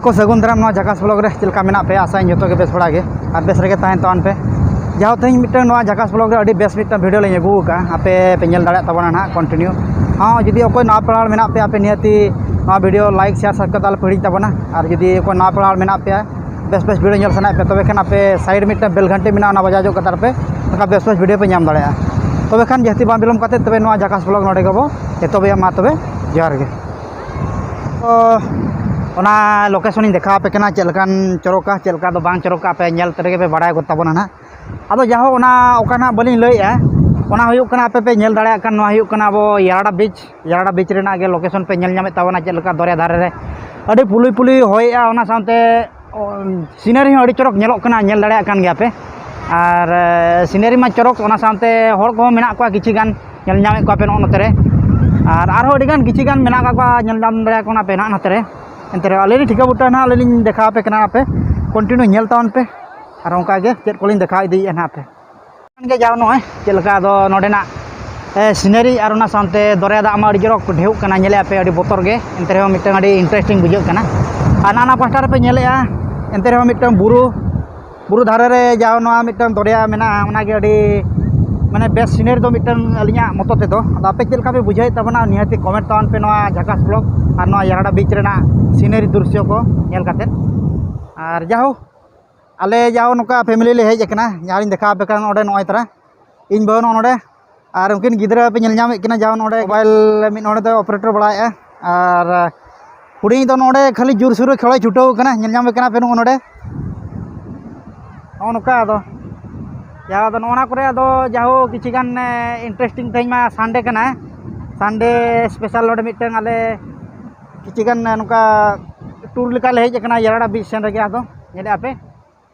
को सगुन दाराम नवा झाकास ब्लॉग रे चलका मेना पे आशा जो के बेस बड़ा गे और बेस रेगे तहन तान पे जहाँ तेज मिट्टन नवा झाकास ब्लॉग रे अड़ी बेस मिट्टन वीडियो ले अगू का आपे पे नेल दाड़ा तबना ना कंटिन्यू हाँ जुदी अकोय नवा पेड़ा मेना पे आपे नियति नवा वीडियो लाइक शेयर सब्सक्राइब ताल पड़ी तबना और जुदी अकोय नवा पेड़ा मेना पे बेस बेस वीडियो नेल सना पे तबे खान आपे साइड मिट्टन बेल घंटे मेना ना बजा जो कतार पे तका बेस बेस वीडियो पे नाम दाड़ा तबे खान जहती बां बिलम काते तबे नवा झाकास ब्लॉग नोडे गबो तबे मा तबे जोहार गे ओना लोकेशन देखा पे कना चलकान चरोका चलका दो बांग चरोका पे नेल तरेगे पे बड़ाय गोताबोना ना आदो जाहो ओना ओकाना बलिन लइया ओना हुयुक कना पे पे नेल दाड़ा कान नवा हुयुक कना बो याराडा बीच रेना गे लोकेशन पे नेल नामे ताबोना चलका दरिया धारे रे अडी पुलुई पुलुई होयआ ओना सामते सीनरी अडी चरक नेलोक कना नेल दाड़ा कान गया पे और सीनरी मा चरक ओना सामते हर को मेना को किछि गान नेल नामे को पे नोते रे और आरो अडी गान किछि गान मेना का नेल नाम दाड़ा कोना पे ना नते रे एंतरे आले ठिका बुटा ना आले देखा पे कना पे कंटिन्यू नेल तावन पे और ओंका गे चेक कोलिन देखा इदी ना पे गे जाव नय चलका दो नोडेना सीनरी और ना सामते दरिया दा मा अडी जरक ढेउ कना नेले पे अडी बोतर गे एंतरे हो मिटन अडी इंटरेस्टिंग बुझाग कना आ नाना पास्टा पे नेलेआ एंतरे हो मिटन बुरु धारे रे जाव नवा मिटन दरिया मेना ओना गे अडी माने बेस सीनरी दो मिटन अलिया मतो ते दो आपे चलका पे बुझाई तबना निहाती कमेंट तावन पे नवा झाकास ब्लॉग और नवा याराडा बीच रेना सीनरी दृश्य को नेल काते और जाहो आले जाओ नोका फैमिली ले हेज कना जहां देखा पे कन ओडे नय तरा इन बहन ओडे और उनकिन गिदरा पे नेल नाम कना जाओ ओडे मोबाइल मिन ओडे दो ऑपरेटर बड़ाया और हुडी दो ओडे खाली जोर सुर खेला छुटाव कना नेल नाम कना पे ओडे नोका दो जाओ दो नोना करे दो जाहो किछि गान इंटरेस्टिंग तेज मा संडे कना संडे स्पेशल ओडे मिटन आले किछि गान नोका टूर लेका ले हेज कना याराडा बीच सेन रेगे आदो नेले आपे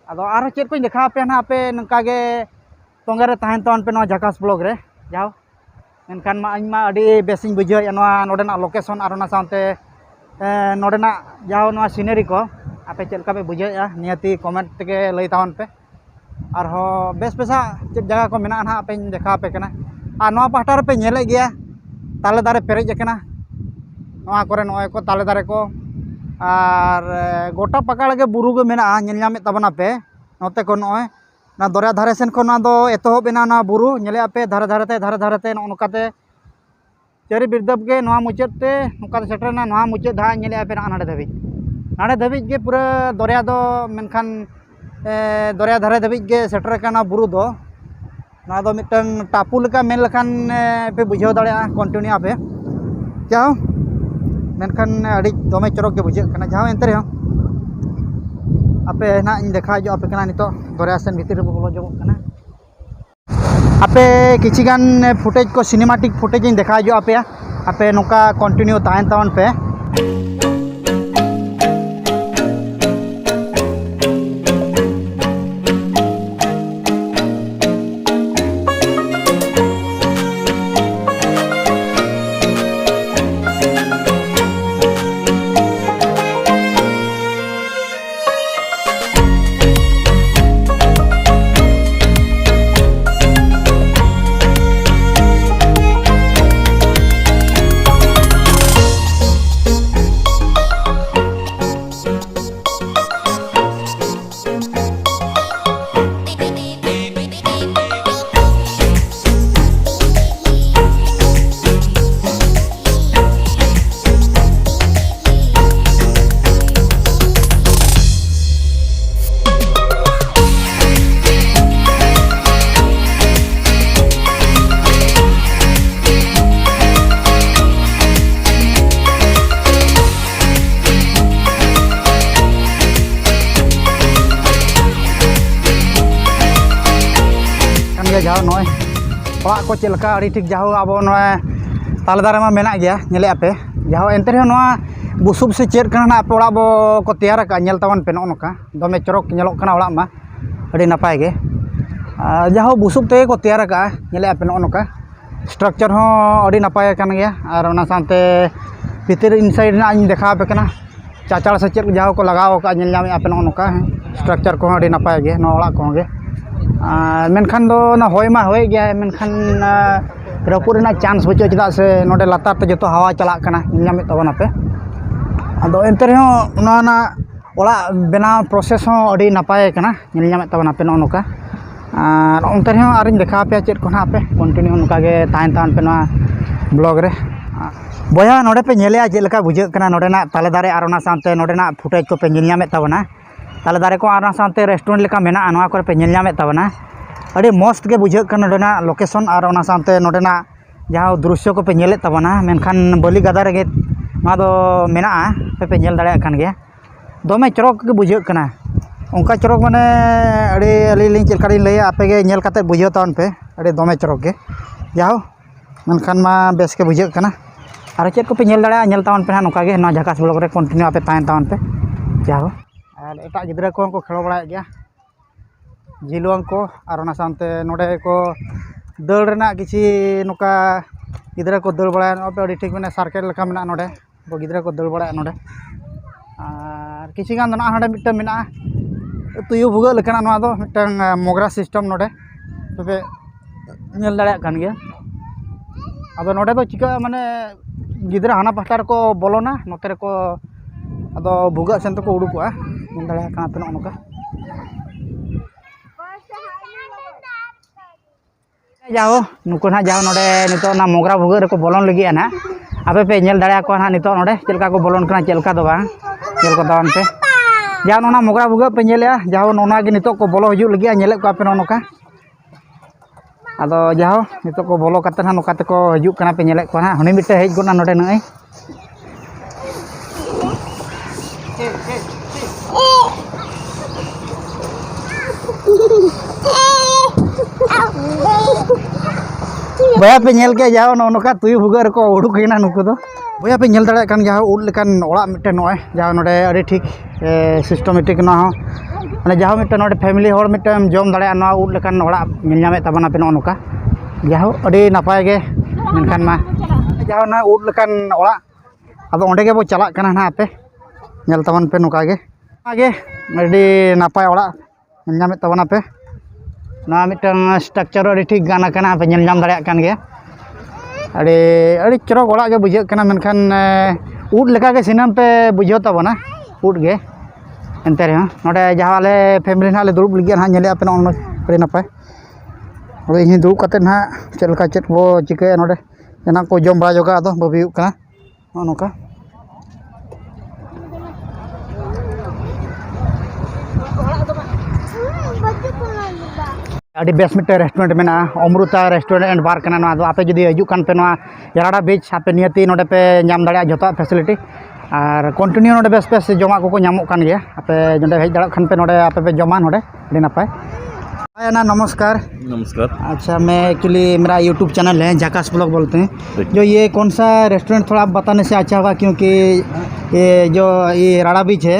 आदो आरो चेक को देखा पे ना आपे नंका गे तोंगे रे तहन तन पे नो झाकास ब्लॉग रे जाओ एनकान मा इन मा अडी बेसिंग बुझो नोआ नोडेना लोकेशन और ना सामते नोडेना जाओ नोआ सीनरी को आपे चलका पे बुझोया नियति कमेंट के लई तावन पे और हो बेस बेसा चेक जगह को मेना ना आपे देखा पे कना आ नोआ पास्टा पे नेले गया ताले दारे पेरेज कना नोआ करे नोय को ताले दारे को और गोटा पकड़ के बुरु के मेना नेल नामे तबना पे नोते को नोय ना दरिया धारे सेन को ना दो एतोहब बेना ना बुरु नेले आपे धारे धारे ते नोकाते चेरी बिरदब के नोआ मुचत ते नोका सेटरना नोआ मुचत धा नेले आपे नाडे धबी के पूरा दरिया दो मेनखान दरिया धारे धबी के सेटर काना बुरु दो ना दो मिटन टापू लेका मेन लखान पे बुझाव दाड़े कंटिन्यू आपे जाओ मेनखान अड़ी दमे चरक के बुझे कना जहाँ एंते रहो आपे ना इन देखा जो आपे कना नितो दरिया सेन भीतर बोलो जो कना आपे किछि गान फुटेज को सिनेमैटिक फुटेज इन देखा जो आपे नोका कंटिन्यू ताहन तावन पे जाओ नय ओड़ा को चलका अड़ी ठीक जाओ अब ताले दारे मा मेना गया नेले आपे जाओ एंते रे नोआ बुसुब से चेर कना आपे ओड़ा बो को तैयार का नेल तावन पे नोका दमे चरक नेलोक कना ओड़ा मा अड़ी नपाय गे जाओ बुसुब ते को तैयार का नेले आपे नोका स्ट्रक्चर हो अड़ी नपाय कान गया और ओना सामते भीतर इनसाइड ना इन देखा पे कना चाचाड़ से चेर जाओ को लगाव का नेल नामे आपे नोका स्ट्रक्चर को अड़ी नपाय गे नो ओड़ा को गे मेनखान दो ना होय मा होय गया मेनखान रपुर रेना चांस बचो चेदा से नोडे लातार ते जतो हवा चला कना नेल नामे तबना पे आदो एंते रे हो ना ओड़ा बेना प्रोसेस हो अड़ी नपाय कना नेल नामे तबना पे नोका और उनते हो आरिन देखा पे चेक को ना पे कंटिन्यू नोका गे तान तान पे ना ब्लॉग रे बया नोडे पे नेले जे लेका बुझे कना नोडेना ताले दारे और ओना सानते नोडेना फुटेज को पे नेल नामे तबना ताले दारे को और सानते रेस्टोरेंट लेका मेना अनवा को पे नेल नामे तबना अड़ी मस्त के बुझे कना नोडेना लोकेशन और ओना सानते नोडेना जहाँ दृश्य को पे नेले तबना मेनखान बलि गदा रे मा दो मेना पे नेल दाड़े कान गया दमे चरक के बुझे कना उनका चरक माने अड़ी अली लिंग चलका लैया आपे गे नेल काते बुझे तावन पे अड़ी दमे चरक के जाओ मनखान मा बेस के बुझे कना और चेक को पे नेल दाड़ा नेल तावन पे ना नोका गे ना झाकास ब्लॉग रे कंटिन्यू आपे तान तावन पे जाओ और एटा गिद्रा को खेलो बड़ा गया जिलुआं को और ओना सानते नोडे को दौड़ रेना किछि नोका गिद्रा को दौड़ बड़ा पे अड़ी ठीक माने सार्केल लेका मेना नोडे गिद्रा को दौड़ बड़ा नोडे और किसी गान ना हडे मिट्टा मेना तुयु भुगा लेकना नोआ दो मिट्टन मोगरा सिस्टम नोडे तबे नेल दाड़ा कान गया अब नोडे दो चिका माने गिद्रा हाना पास्टा को बोलोना नोते को अदो भुगा सेंत को उडुकुआ नेल दाड़ा काना पे नोका जाओ नुको ना जाओ नोडे नितो ना मोगरा भुगा रे को बोलोन लगी ना आपे पे नेल दाड़ा को ना नितो नोडे चलका को बोलोन कना चलका दो बा चल को दान पे जाओ नोना मोगरा भुगा पे नेले जाओ नोना गे नितो को बोलो हजू लगी नेले को आपे नोका अदो जाओ नितो को बोलो कते ना नोका ते को हजू कना पे नेले को ना हनी मिटे हेज गुना नोडे नई भैया पे नेल के जाओ नोका तुयु भुगा रे को उडुक हेना नुको दो भैया पे नेल दाड़ा कान जाओ उड लेकान ओड़ा मिटे नोय जाओ नोडे अड़ी ठीक सिस्टमेटिक ना हो माने जाओ मिटे नोडे फैमिली होड़ मिटे जम दाड़ा ना उड लेकान ओड़ा मिल नामे तबना पे नोका जाओ अड़ी नापाय गे मेनखान मा जाओ ना उड लेकान ओड़ा अब ओंडे गे बो चला कना ना आपे नेल तबन पे नोका गे आगे अड़ी नापाय ओड़ा मिल नामे तबना पे ना मिटन स्ट्रक्चर अड़ी ठीक गाना कना पे नेल नाम दाड़ा कान गे अड़ी अड़ी चरक ओड़ा गे बुझे कना मेनखान उड लेका गे सिनेम पे बुझे तबना उड गे एनते रे नोडे जहाँ आले फैमिली ना ले दुरुब लगी ना नेले पे नोन अड़ी नपाय अरे इन दुरुब कते ना चलका चेक बो चिके नोडे एना को जम बड़ा जोगा दो बबी कना नोका अड़ी बेस मिट्टे रेस्टोरेंट में अमृता रेस्टोरेंट एंड बार कना दो आपे जुदी हजू कान पे याराडा बीच आपे नियति नोडे पे नाम दाड़ा जतो फैसिलिटी और कंटिन्यू नोडे बेस बेस जमा को नामो कान गया आपे नोडे हेज दाड़ा खान पे नोडे आपे पे जमा नोडे अड़ी नपाय ना नमस्कार नमस्कार। अच्छा मैं एक्चुअली मेरा यूट्यूब चैनल है झाकास ब्लॉग बोलते हैं जो ये कौन सा रेस्टोरेंट थोड़ा आप बताने से अच्छा होगा क्योंकि ये जो ये राड़ा बीच है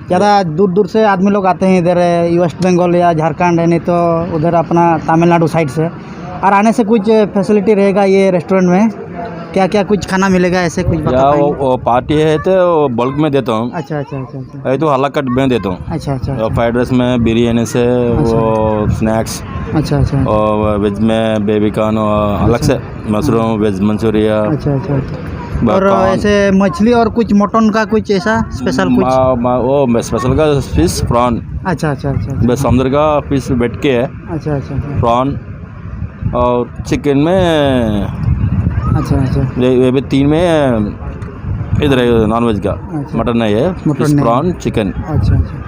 ज़्यादा दूर दूर से आदमी लोग आते हैं इधर वेस्ट बंगाल या झारखंड है नहीं तो उधर अपना तमिलनाडु साइड से और आने से कुछ फैसिलिटी रहेगा ये रेस्टोरेंट में क्या क्या कुछ खाना मिलेगा ऐसे कुछ बता वो पार्टी है तो बल्क में देता हूँ। अच्छा अच्छा अच्छा अच्छा ये तो हला कट में देता हूँ। अच्छा अच्छा फ्राइड राइस में बिरयानी से वो स्नैक्स अच्छा अच्छा और वेज में बेबी कॉर्न अलग से मशरूम वेज मंचूरिया। अच्छा अच्छा और ऐसे मछली और कुछ मटन का कुछ ऐसा स्पेशल कुछ वो स्पेशल का फिश प्रॉन। अच्छा अच्छा अच्छा बस समुद्र का फिश बैठ के है। अच्छा अच्छा प्रॉन और चिकन में अच्छा अच्छा ये भी 3 में इधर है नॉनवेज का। अच्छा। मटन नहीं है, फिश प्रॉन चिकन। अच्छा अच्छा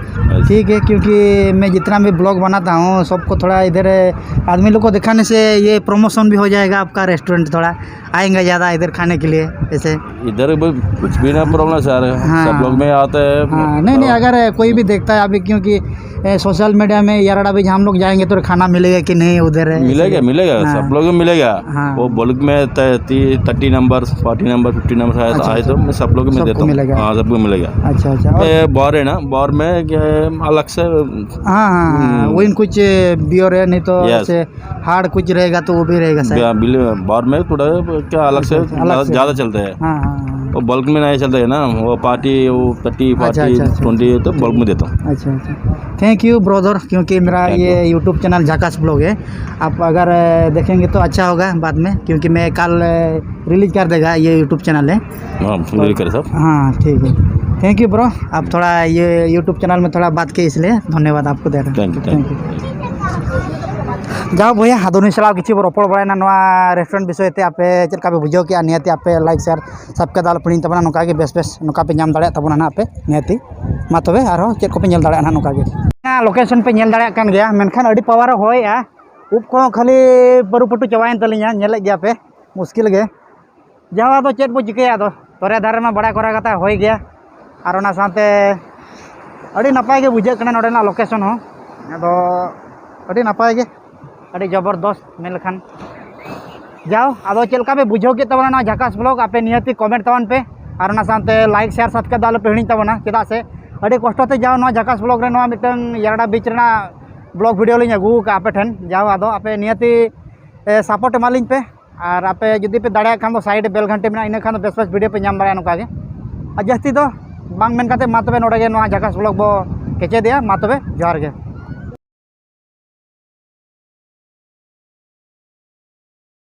ठीक है क्योंकि मैं जितना भी ब्लॉग बनाता हूँ सबको थोड़ा इधर आदमी लोग को दिखाने से ये प्रमोशन भी हो जाएगा आपका रेस्टोरेंट थोड़ा आएंगे ज़्यादा इधर खाने के लिए ऐसे इधर कुछ भी ना प्रॉब्लम सर। हाँ। सब लोग में आते हैं। हाँ नहीं नहीं अगर कोई भी देखता है अभी क्योंकि सोशल मीडिया में याराडा भी हम लोग जाएंगे तो खाना मिलेगा कि नहीं उधर मिलेगा मिलेगा। हाँ। सब लोग मिलेगा। हाँ। वो बल्क में 30 नंबर 40 नंबर 50 नंबर आए तो मैं सब लोग में देता हूँ। हाँ सबको मिलेगा। अच्छा अच्छा बार है ना बार में क्या है अलग से। हाँ हाँ वही कुछ बियर है नहीं तो ऐसे हार्ड कुछ रहेगा तो वो भी रहेगा सर। बार में थोड़ा क्या अलग से ज़्यादा चलता है। हाँ वो बल्क में नहीं चलता है ना। वो पार्टी वो 30 40 20 तो बल्क में देता हूँ। अच्छा अच्छा थैंक यू ब्रदर क्योंकि मेरा ये यूट्यूब चैनल झाकास ब्लॉग है आप अगर देखेंगे तो अच्छा होगा बाद में क्योंकि मैं कल रिलीज कर देगा ये यूट्यूब चैनल है। हाँ ठीक है। हाँ ठीक है। थैंक यू ब्रो, आप थोड़ा ये यूट्यूब चैनल में थोड़ा बात किए इसलिए धन्यवाद आपको दे रहे थैंक यू थैंक यू जाओ भैया आदोनी सलाह किसी रोपड़ बड़ा ना रेस्टोरेंट विषय ते आपे चलका पे बुझो किया नियति आपे लाइक शेयर सबके दाल पड़ी तबना नोका के बेस बेस नोका पे नाम दाड़े तबना ना आपे नियति मा तबे आरो चेक को पे नेल दाड़े ना नोका के लोकेशन पे नेल दाड़े कान गया मेनखान अडी पावर होया उप को खाली बरुपटु चवायन तलिया नेले गया पे मुश्किल गे जावा तो चेक बो चिकया दो तोरे दारे में बड़ा करा कता होय गया और ओना साथे अडी नपाय के बुझे कना नोडे ना लोकेशन हो अदो अडी नपाय के अड़ी जबरदस्त मेन लखान जाओ आदो चलका पे बुझो के तबना ना झाकास ब्लॉग आपे नियति कमेंट तवन पे और ना साथे लाइक शेयर सब्सक्राइब दाल पे हिणी तबना चेदा से अड़ी कष्ट ते जाओ ना झाकास ब्लॉग रे ना मिटन यारडा बीच रेना ब्लॉग वीडियो लिंग अगू का आपे ठन जाओ आदो आपे नियति सपोर्ट एमालिंग पे और आपे जुदी पे दाड़ा खान दो साइड बेल घंटे में इना खान दो बेस बेस वीडियो पे नाम दाड़ा नोका गे आ जस्ती दो बांग मेन काते मा तबे नोडे गे ना झाकास ब्लॉग बो केचे दिया मा तबे जोहार गे।